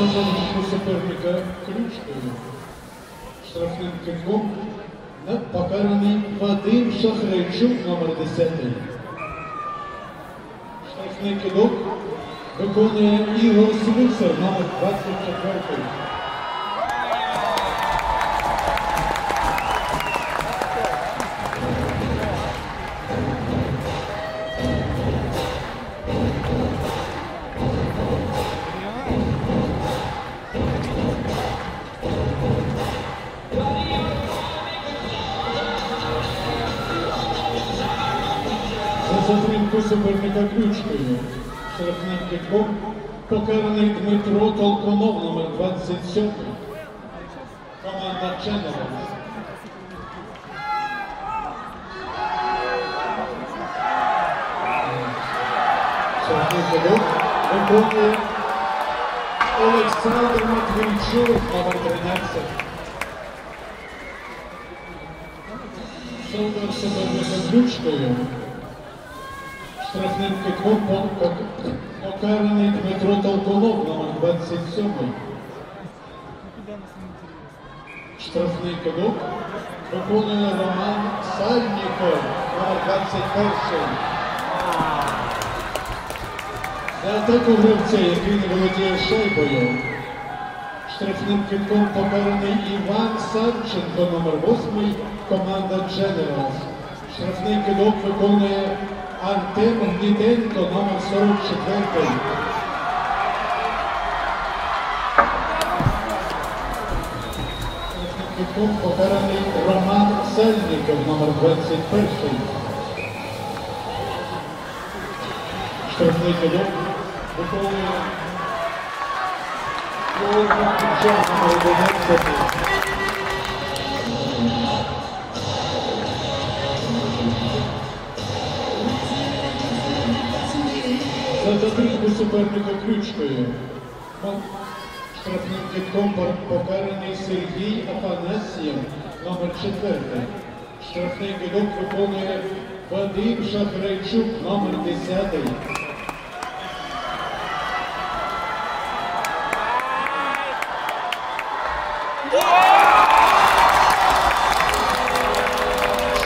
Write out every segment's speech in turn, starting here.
Зазначення суперника ключкою. Штрафним китком покараний Вадим Шахрайчук, номер 10. Штрафний кидок виконує Ігор Слюсар, номер 24. За затримку суперника ключкою. Штрафним китком покараний Дмитро Толкунов, номер 27. Команда Ченнела. Штрафний кидок виконує Олександр Матвійчук, номер 13. За суперника ключкою. Штрафним китком покараний Дмитро Толкунов, номер 27. Штрафний кидок виконує Роман Сальніков, номер 21. За атаку гравця, який не володіє шайбою. Штрафним китком покараний Іван Савченко, номер 8, команда Generals. Штрафний кидок виконує Артем Гніденко, номер 44. Штрафним китком покараний Роман Сальніков, номер 21. Штрафний кидок виконує номер 11. За затримку суперника ключкою. Штрафним китком покараний Сергій Афанасьєв, номер 4. Штрафний кидок виконує Вадим Шахрайчук, номер 10.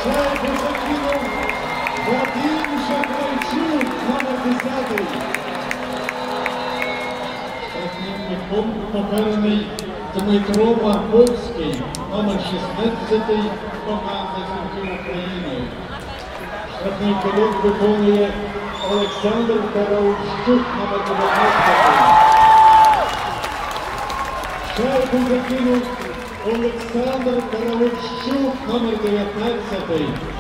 Шайбу закинув Вадим Шахрайчук, номер 10. Штрафним китком покараний Дмитро Марковський, номер 16, команда «Зірки України». Штрафний кидок виконує Олександр Караущук, номер 19. Шайбу закинув Олександр Караущук, номер 19.